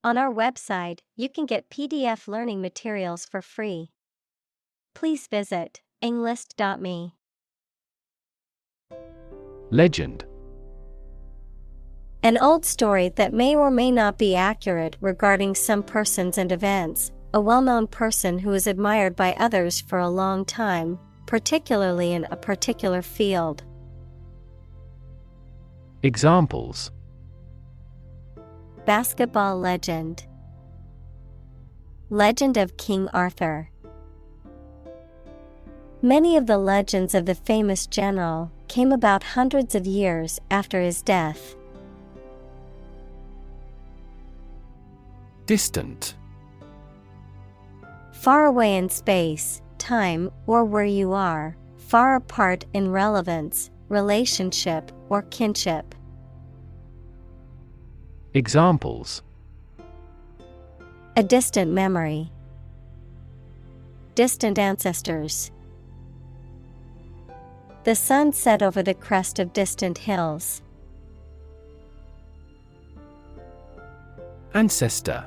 On our website, you can get PDF learning materials for free. Please visit englist.me. Legend. An old story that may or may not be accurate regarding some persons and events, a well-known person who is admired by others for a long time, particularly in a particular field. Examples: Basketball legend. Legend of King Arthur. Many of the legends of the famous general came about hundreds of years after his death. Distant. Far away in space, time, or where you are, far apart in relevance, relationship, or kinship. Examples: A distant memory. Distant ancestors. The sun set over the crest of distant hills. Ancestor.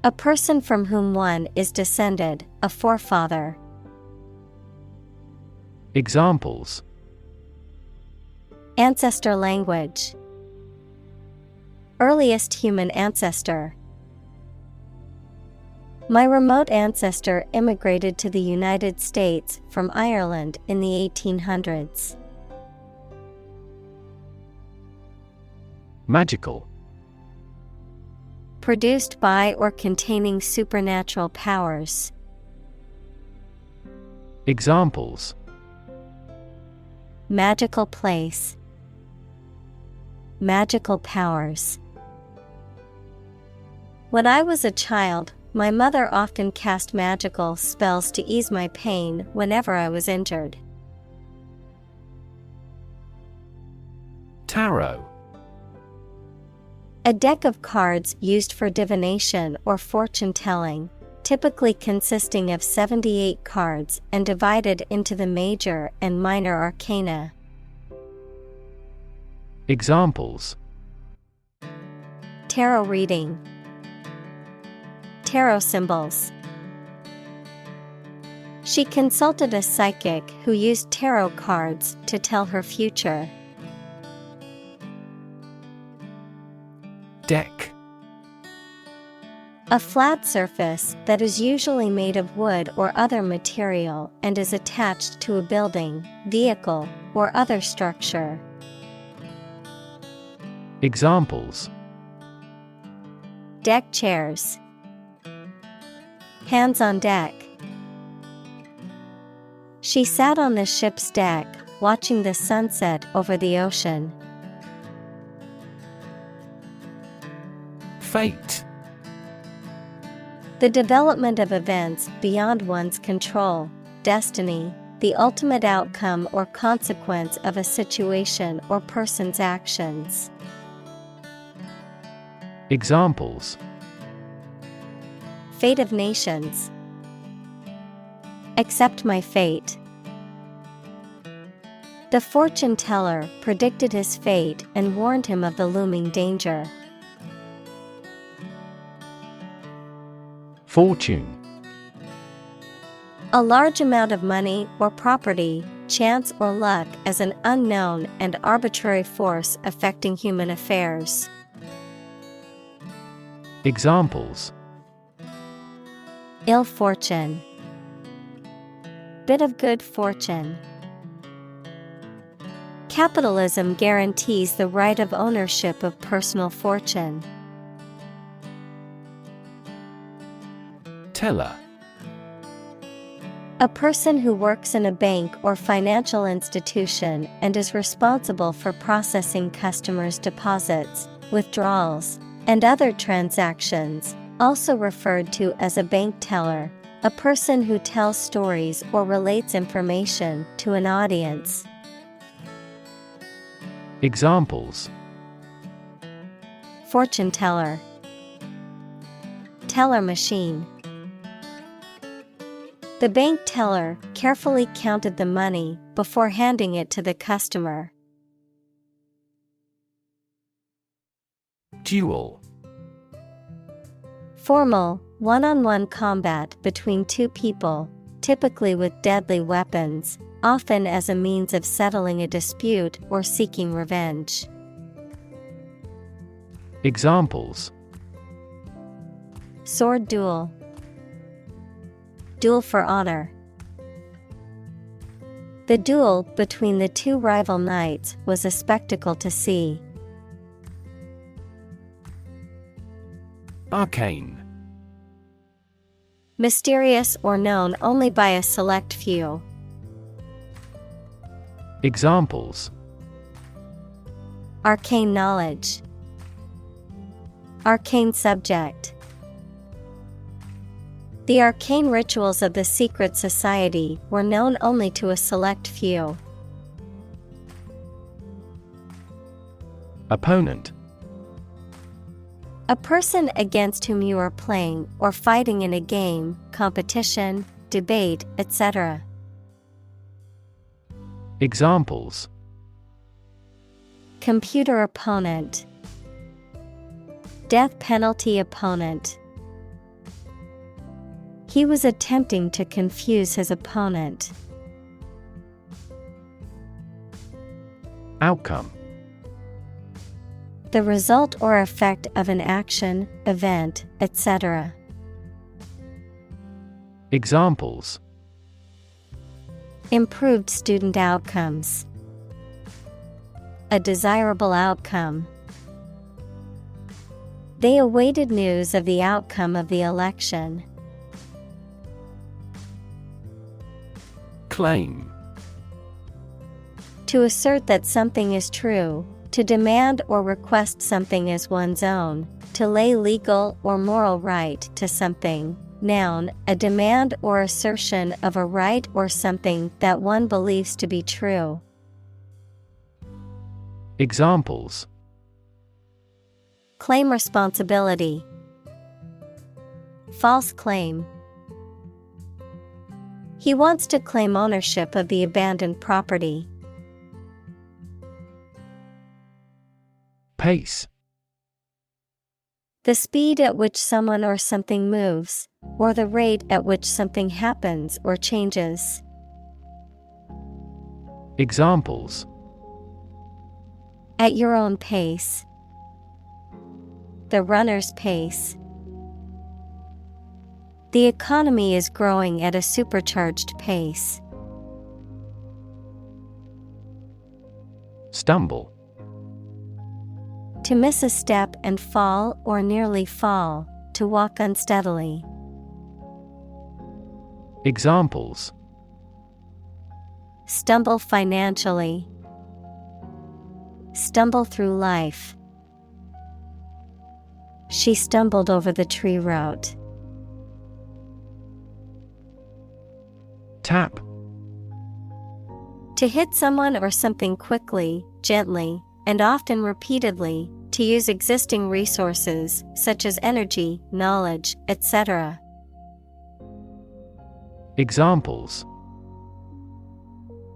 A person from whom one is descended, a forefather. Examples: Ancestor language. Earliest human ancestor. My remote ancestor immigrated to the United States from Ireland in the 1800s. Magical. Produced by or containing supernatural powers. Examples: Magical place. Magical powers. When I was a child, my mother often cast magical spells to ease my pain whenever I was injured. Tarot. A deck of cards used for divination or fortune-telling, typically consisting of 78 cards and divided into the major and minor arcana. Examples: Tarot reading. Tarot symbols. She consulted a psychic who used tarot cards to tell her future. Deck. A flat surface that is usually made of wood or other material and is attached to a building, vehicle, or other structure. Examples: Deck chairs. Hands on deck. She sat on the ship's deck, watching the sunset over the ocean. Fate. The development of events beyond one's control, destiny, the ultimate outcome or consequence of a situation or person's actions. Examples: Fate of nations. Accept my fate. The fortune teller predicted his fate and warned him of the looming danger. Fortune. A large amount of money or property, chance or luck as an unknown and arbitrary force affecting human affairs. Examples: Ill fortune. Bit of good fortune. Capitalism guarantees the right of ownership of personal fortune. Teller. A person who works in a bank or financial institution and is responsible for processing customers' deposits, withdrawals, and other transactions, also referred to as a bank teller, a person who tells stories or relates information to an audience. Examples: Fortune teller. Teller machine. The bank teller carefully counted the money before handing it to the customer. Duel. Formal, one-on-one combat between two people, typically with deadly weapons, often as a means of settling a dispute or seeking revenge. Examples: Sword duel. Duel for honor. The duel between the two rival knights was a spectacle to see. Arcane. Mysterious or known only by a select few. Examples: Arcane knowledge. Arcane subject. The arcane rituals of the secret society were known only to a select few. Opponent. A person against whom you are playing or fighting in a game, competition, debate, etc. Examples: Computer opponent. Death penalty opponent. He was attempting to confuse his opponent. Outcome. The result or effect of an action, event, etc. Examples: Improved student outcomes. A desirable outcome. They awaited news of the outcome of the election. Claim. To assert that something is true, to demand or request something as one's own, to lay legal or moral right to something. Noun, a demand or assertion of a right or something that one believes to be true. Examples: Claim responsibility. False claim. He wants to claim ownership of the abandoned property. Pace. The speed at which someone or something moves, or the rate at which something happens or changes. Examples: At your own pace. The runner's pace. The economy is growing at a supercharged pace. Stumble. To miss a step and fall or nearly fall, to walk unsteadily. Examples: Stumble financially. Stumble through life. She stumbled over the tree root. Tap. To hit someone or something quickly, gently, and often repeatedly, to use existing resources, such as energy, knowledge, etc. Examples: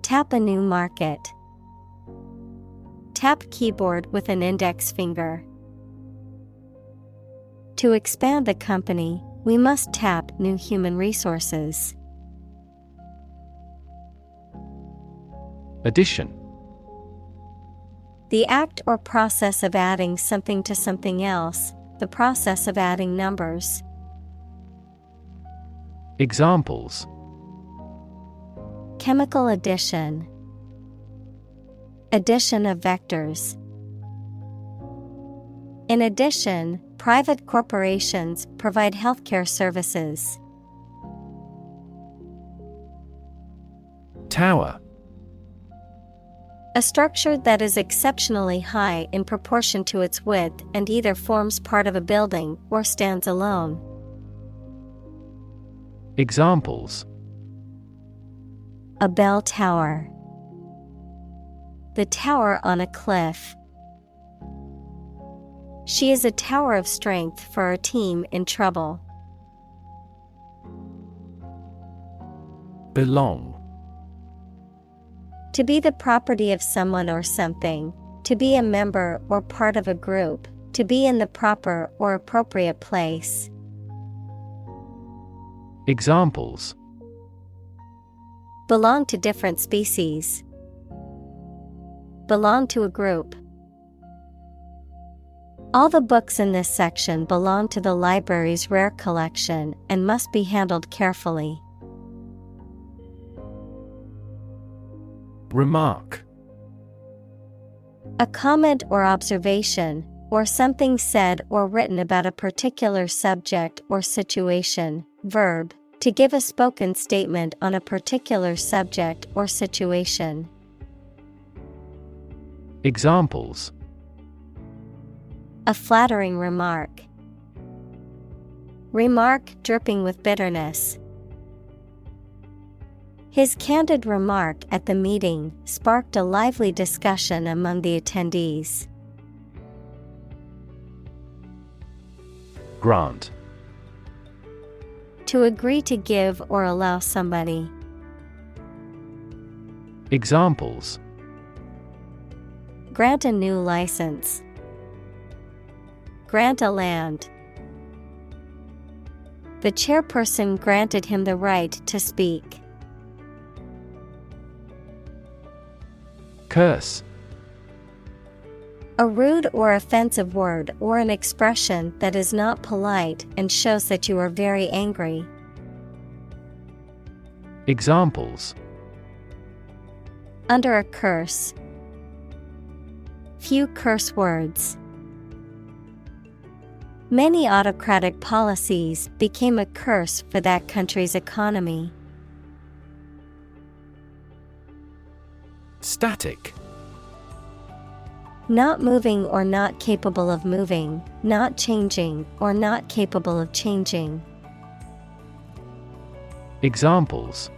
Tap a new market. Tap keyboard with an index finger. To expand the company, we must tap new human resources. Addition. The act or process of adding something to something else, the process of adding numbers. Examples: Chemical addition. Addition of vectors. In addition, private corporations provide healthcare services. Tower. A structure that is exceptionally high in proportion to its width and either forms part of a building or stands alone. Examples: A bell tower. The tower on a cliff. She is a tower of strength for our team in trouble. Belong. To be the property of someone or something, to be a member or part of a group, to be in the proper or appropriate place. Examples. Belong to different species. Belong to a group. All the books in this section belong to the library's rare collection and must be handled carefully. Remark. A comment or observation, or something said or written about a particular subject or situation. Verb, to give a spoken statement on a particular subject or situation. Examples. A flattering remark. Remark dripping with bitterness. His candid remark at the meeting sparked a lively discussion among the attendees. Grant. To agree to give or allow somebody. Examples. Grant a new license. Grant a land. The chairperson granted him the right to speak. Curse. A rude or offensive word or an expression that is not polite and shows that you are very angry. Examples. Under a curse. Few curse words. Many autocratic policies became a curse for that country's economy. Static. Not moving or not capable of moving, not changing or not capable of changing. Examples.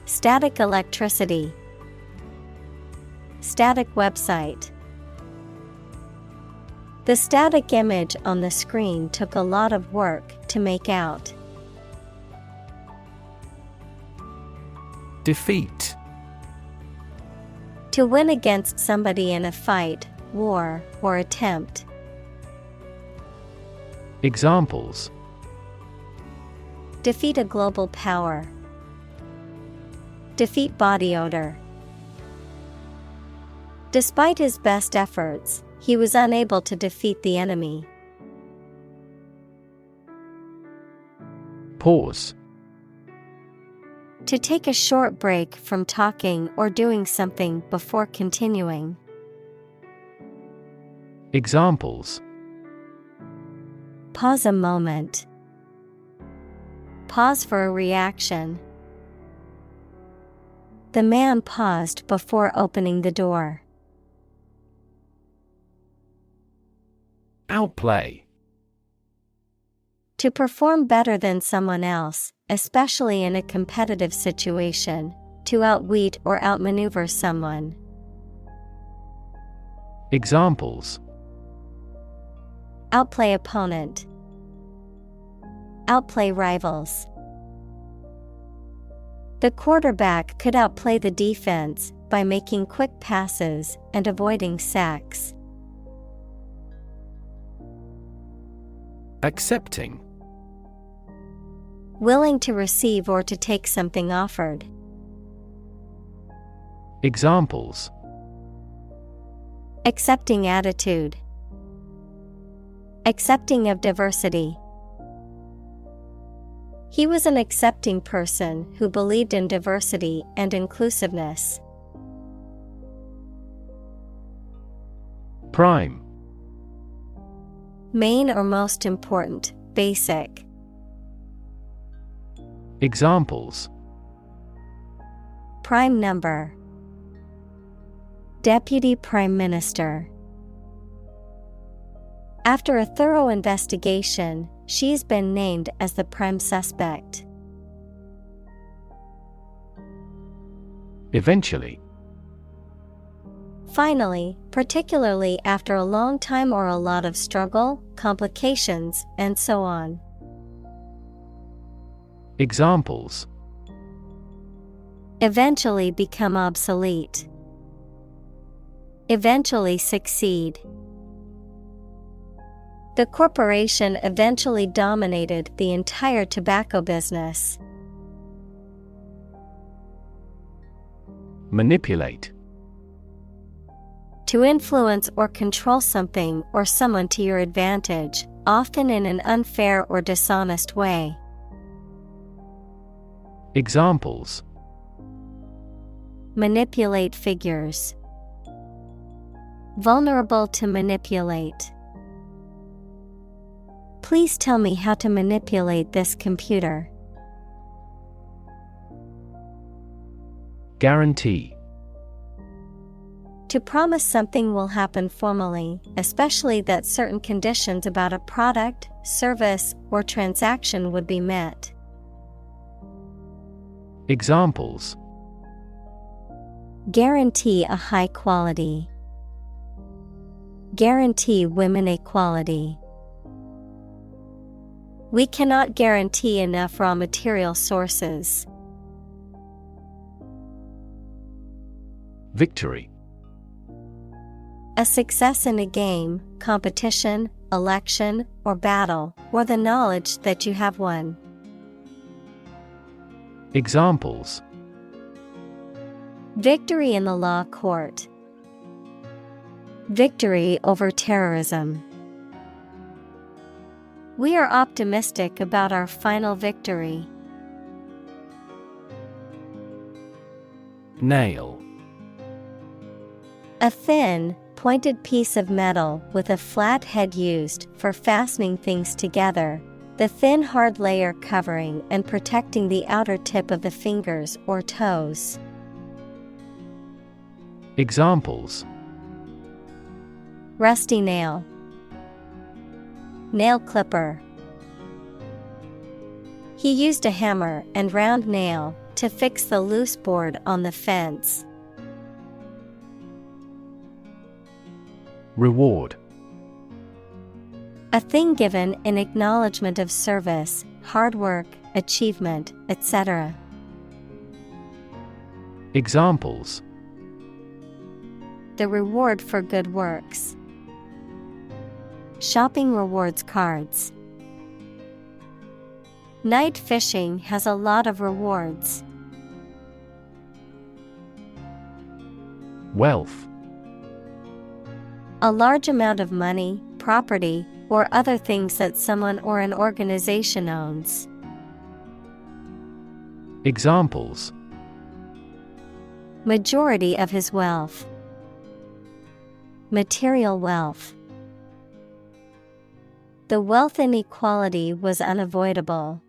Static electricity. Static website. The static image on the screen took a lot of work to make out. Defeat. To win against somebody in a fight, war, or attempt. Examples. Defeat a global power. Defeat body odor. Despite his best efforts, he was unable to defeat the enemy. Pause. To take a short break from talking or doing something before continuing. Examples. Pause a moment. Pause for a reaction. The man paused before opening the door. Outplay. To perform better than someone else, especially in a competitive situation. To outwit or outmaneuver someone. Examples. Outplay opponent. Outplay rivals. The quarterback could outplay the defense by making quick passes and avoiding sacks. Accepting. Willing to receive or to take something offered. Examples. Accepting attitude. Accepting of diversity. He was an accepting person who believed in diversity and inclusiveness. Prime. Main or most important, basic. Examples. Prime number. Deputy Prime Minister. After a thorough investigation, she's been named as the prime suspect. Eventually. Finally, particularly after a long time or a lot of struggle, complications, and so on. Examples. Eventually become obsolete. Eventually succeed. The corporation eventually dominated the entire tobacco business. Manipulate. To influence or control something or someone to your advantage, often in an unfair or dishonest way. Examples: Manipulate figures. Vulnerable to manipulate. Please tell me how to manipulate this computer. Guarantee. To promise something will happen formally, especially that certain conditions about a product, service, or transaction would be met. Examples: Guarantee a high quality. Guarantee women equality. We cannot guarantee enough raw material sources. Victory. A success in a game, competition, election, or battle, or the knowledge that you have won. Examples: Victory in the law court. Victory over terrorism. We are optimistic about our final victory. Nail. A thin, pointed piece of metal with a flat head used for fastening things together, the thin hard layer covering and protecting the outer tip of the fingers or toes. Examples: Rusty nail. Nail clipper. He used a hammer and round nail to fix the loose board on the fence. Reward. A thing given in acknowledgement of service, hard work, achievement, etc. Examples: The reward for good works. Shopping rewards cards. Night fishing has a lot of rewards. Wealth. A large amount of money, property, or other things that someone or an organization owns. Examples: Majority of his wealth. Material wealth. The wealth inequality was unavoidable.